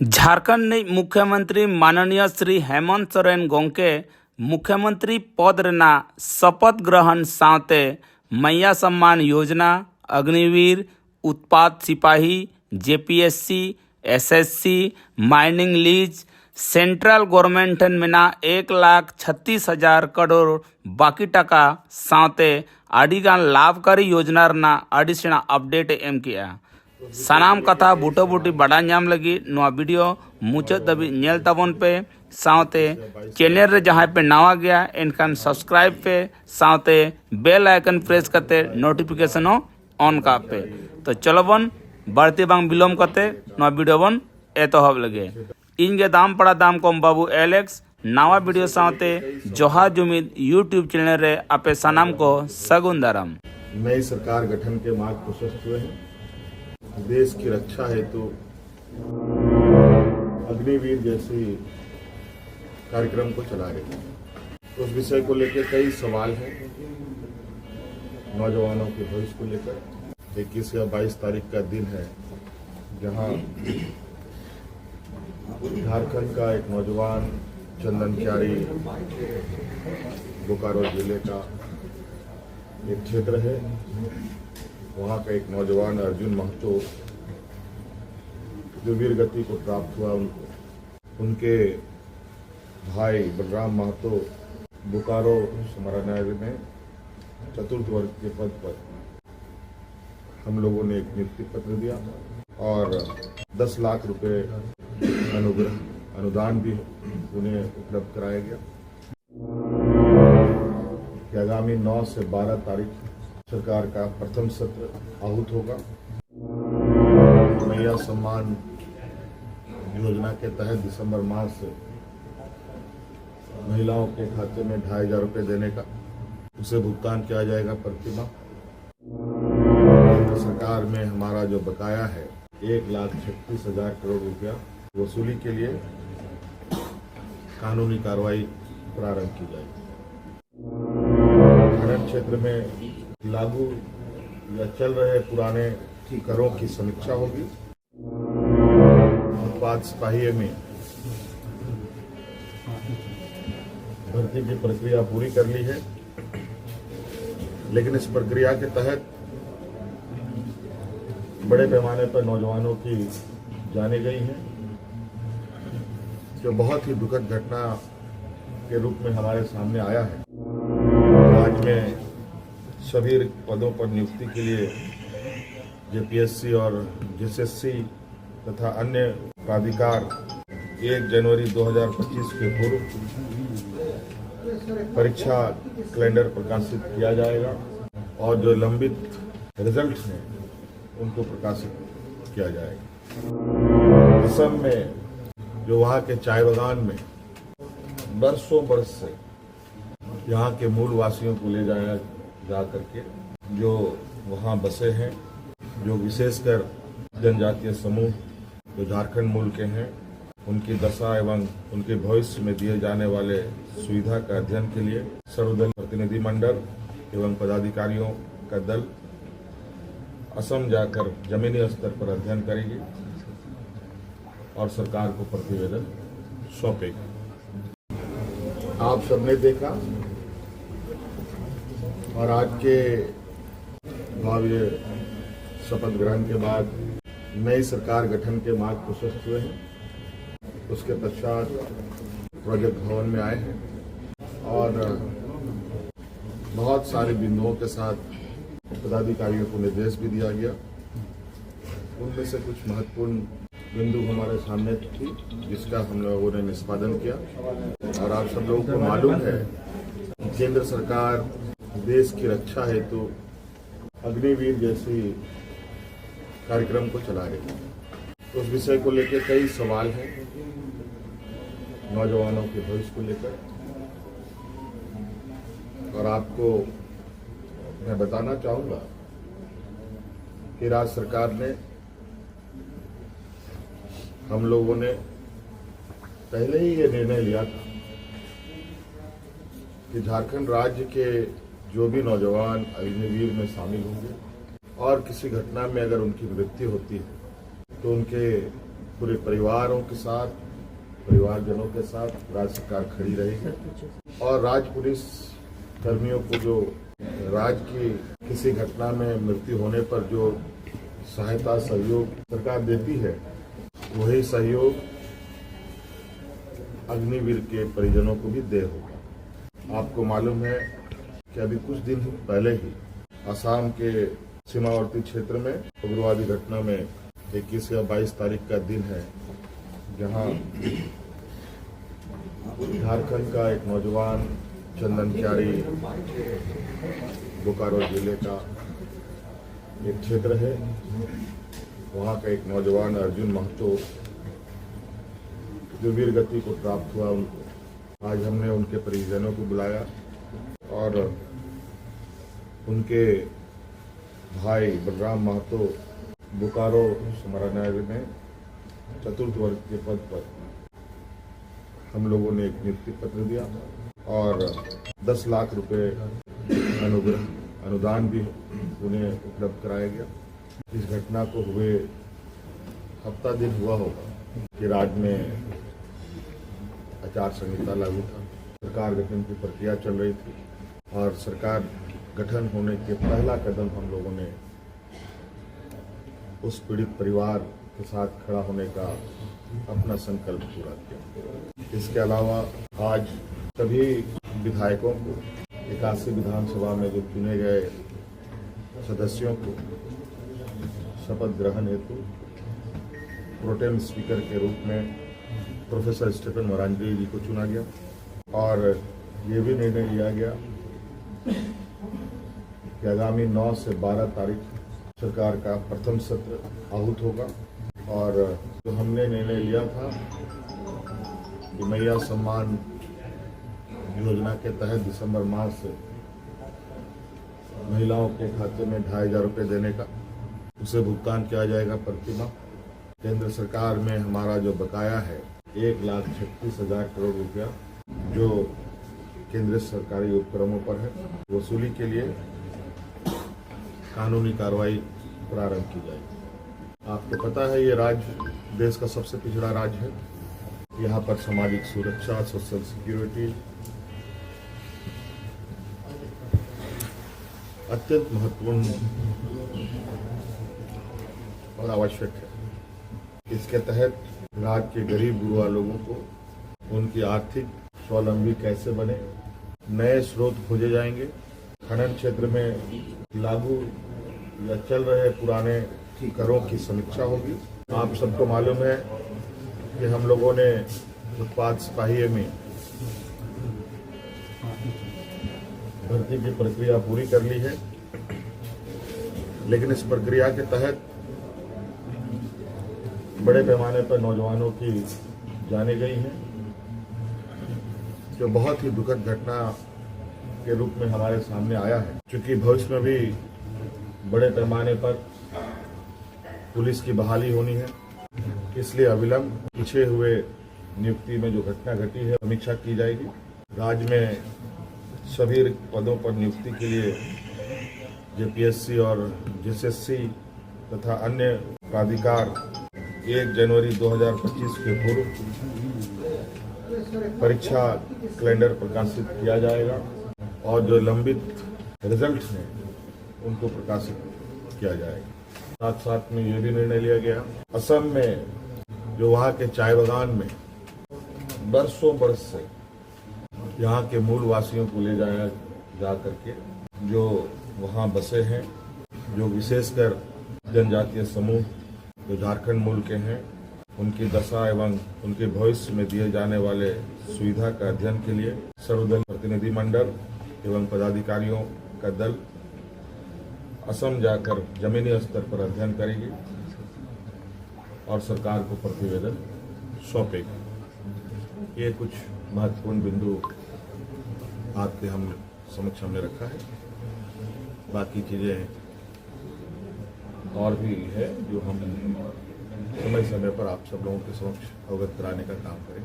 झारखंड मुख्यमंत्री माननीय श्री हेमंत सोरेन गोंके मुख्यमंत्री पद रेना शपथ ग्रहण सावते मैया सम्मान योजना, अग्निवीर, उत्पाद सिपाही, JPSC, SSC, mining lease, central government मेना 1,36,000 करोड़ बाकी टका सावते आडिगान लाभकारी योजना रना आडिसेना अपडेट एम किया। सानाम कथा बूटो बूटी बड़ा नाम लगी नवा वीडियो मुचाद दबी नेल ताबन पे सावते चैनल रे जहाँ पे नवा गया इनखान सब्सक्राइब पे सावते बेल आइकन प्रेस करते नोटिफिकेशन ऑन का पे। तो चलो बन बढ़ती बांग बिलोम करते नवा वीडियो बन एतहब लगे। इनके दाम पड़ा दाम कम बाबू एलेक्स नवा वीडियो सावते जोहा जुमीद यूट्यूब चैनल रे आपे सनाम को सगुन दाराम। नई सरकार गठन के मार्ग प्रशस्त हुए हैं। देश की रक्षा हेतु अग्निवीर जैसी कार्यक्रम को चला रहे हैं। उस विषय को लेकर कई सवाल हैं नौजवानों के भविष्य को लेकर। 21 या 22 तारीख का दिन है जहां झारखंड का एक नौजवान चंदन क्यारी बोकारो जिले का एक क्षेत्र है, वहाँ का एक नौजवान अर्जुन महतो जो वीर गति को प्राप्त हुआ, उनके भाई बलराम महतो बोकारो समाहरणालय में चतुर्थ वर्ग के पद पर हम लोगों ने एक नियुक्ति पत्र दिया और 10 लाख रुपए अनुदान भी उन्हें उपलब्ध कराया गया कि आगामी 9 से 12 तारीख सरकार का प्रथम सत्र आहूत होगा। मैया सम्मान योजना के तहत दिसंबर माह से महिलाओं के खाते में 2,500 रुपये देने का उसे भुगतान किया जाएगा प्रतिमाह। केंद्र सरकार में हमारा जो बकाया है 1,36,000 करोड़ रुपया वसूली के लिए कानूनी कार्रवाई प्रारंभ की जाएगी। खनन क्षेत्र में लागू या चल रहे पुराने करों की समीक्षा होगी। उत्पाद सिपाही में भर्ती की प्रक्रिया पूरी कर ली है, लेकिन इस प्रक्रिया के तहत बड़े पैमाने पर नौजवानों की जाने गई है, जो बहुत ही दुखद घटना के रूप में हमारे सामने आया है। राज्य में सभी पदों पर नियुक्ति के लिए जेपीएससी और जेएसएससी तथा अन्य प्राधिकार 1 जनवरी 2025 के पूर्व परीक्षा कैलेंडर प्रकाशित किया जाएगा और जो लंबित रिजल्ट हैं उनको प्रकाशित किया जाएगा। असम में जो वहाँ के चाय बागान में बरसों बरस से यहाँ के मूल वासियों को ले जाया जा करके जो वहाँ बसे हैं, जो विशेषकर जनजातीय समूह जो झारखंड मूल के हैं, उनकी दशा एवं उनके भविष्य में दिए जाने वाले सुविधा का अध्ययन के लिए सर्वदलीय प्रतिनिधि मंडल एवं पदाधिकारियों का दल असम जाकर जमीनी स्तर पर अध्ययन करेगी और सरकार को प्रतिवेदन सौंपेगी। आप सबने देखा और आज के भव्य शपथ ग्रहण के बाद नई सरकार गठन के मार्ग प्रशस्त हुए हैं। उसके पश्चात प्रोजेक्ट भवन में आए हैं और बहुत सारे बिंदुओं के साथ पदाधिकारियों को निर्देश भी दिया गया। उनमें से कुछ महत्वपूर्ण बिंदु हमारे सामने थी जिसका हम लोगों ने निष्पादन किया। और आप सब लोगों को मालूम है केंद्र सरकार देश की रक्षा हेतु अग्निवीर जैसी कार्यक्रम को चला रही है। उस विषय को लेकर कई सवाल हैं नौजवानों के भविष्य को लेकर, और आपको मैं बताना चाहूंगा कि राज्य सरकार ने, हम लोगों ने पहले ही ये निर्णय लिया था कि झारखंड राज्य के जो भी नौजवान अग्निवीर में शामिल होंगे और किसी घटना में अगर उनकी मृत्यु होती है तो उनके पूरे परिवारों के साथ, परिवारजनों के साथ राज्य सरकार खड़ी रहेगी और राज्य पुलिस कर्मियों को जो राज्य की किसी घटना में मृत्यु होने पर जो सहायता सहयोग सरकार देती है, वही सहयोग अग्निवीर के परिजनों को भी दे होगा। आपको मालूम है कि अभी कुछ दिन पहले ही असम के सीमावर्ती क्षेत्र में उग्रवादी घटना में 21 या 22 तारीख का दिन है, जहां झारखंड का एक नौजवान चंदन क्यारी, बोकारो जिले का एक क्षेत्र है, वहां का एक नौजवान अर्जुन महतो जो वीर गति को प्राप्त हुआ, आज हमने उनके परिजनों को बुलाया और उनके भाई बलराम महतो बोकारो समरानायक में चतुर्थ वर्ग के पद पर हम लोगों ने एक नियुक्ति पत्र दिया और 10 लाख रुपए अनुदान भी उन्हें उपलब्ध कराया गया। इस घटना को हुए हफ्ता दिन हुआ होगा कि राज्य में आचार संहिता लागू था, सरकार गठन की प्रक्रिया चल रही थी और सरकार गठन होने के पहला कदम हम लोगों ने उस पीड़ित परिवार के साथ खड़ा होने का अपना संकल्प पूरा किया। इसके अलावा आज सभी विधायकों को 81 विधानसभा में जो चुने गए सदस्यों को शपथ ग्रहण हेतु प्रोटेम स्पीकर के रूप में प्रोफेसर स्टीफन मरांडी जी को चुना गया और ये भी निर्णय लिया गया कि आगामी 9 से 12 तारीख सरकार का प्रथम सत्र आहूत होगा और जो हमने निर्णय लिया था कि मैया सम्मान योजना के तहत दिसंबर माह से महिलाओं के खाते में 2,500 रुपये देने का उसे भुगतान किया जाएगा प्रतिमाह। केंद्र सरकार में हमारा जो बकाया है 1,36,000 करोड़ रुपया जो केंद्रीय सरकारी उपक्रमों पर है, वसूली के लिए कानूनी कार्रवाई प्रारंभ की जाएगी। आपको पता है ये राज्य देश का सबसे पिछड़ा राज्य है। यहाँ पर सामाजिक सुरक्षा, सोशल सिक्योरिटी अत्यंत महत्वपूर्ण और आवश्यक है। इसके तहत राज्य के गरीब गुरुआ लोगों को उनकी आर्थिक स्वावलंबी कैसे बने, नए स्रोत खोजे जाएंगे। खनन क्षेत्र में लागू या चल रहे पुराने करों की समीक्षा होगी। आप सबको मालूम है कि हम लोगों ने उत्पाद सिपाही में भर्ती की प्रक्रिया पूरी कर ली है, लेकिन इस प्रक्रिया के तहत बड़े पैमाने पर नौजवानों की जाने गई है, जो बहुत ही दुखद घटना के रूप में हमारे सामने आया है। क्योंकि भविष्य में भी बड़े पैमाने पर पुलिस की बहाली होनी है, इसलिए अविलंब पीछे हुए नियुक्ति में जो घटना घटी है समीक्षा की जाएगी। राज्य में सभी पदों पर नियुक्ति के लिए जेपीएससी और जेएसएससी तथा अन्य प्राधिकार 1 जनवरी 2025 के पूर्व परीक्षा कैलेंडर प्रकाशित किया जाएगा और जो लंबित रिजल्ट हैं उनको प्रकाशित किया जाएगा। साथ साथ में ये भी निर्णय लिया गया, असम में जो वहाँ के चाय बागान में बरसों बरस से यहाँ के मूल वासियों को ले जाया जा करके जो वहाँ बसे हैं, जो विशेषकर जनजातीय समूह जो झारखंड मूल के हैं, उनकी दशा एवं उनके भविष्य में दिए जाने वाले सुविधा का अध्ययन के लिए सर्वदलीय प्रतिनिधि मंडल एवं पदाधिकारियों का दल असम जाकर जमीनी स्तर पर अध्ययन करेगी और सरकार को प्रतिवेदन सौंपेगी। ये कुछ महत्वपूर्ण बिंदु आपके हम समक्ष हमने रखा है। बाकी चीज़ें और भी है जो हम समय समय पर आप सब लोगों के समक्ष अवगत कराने का काम करें।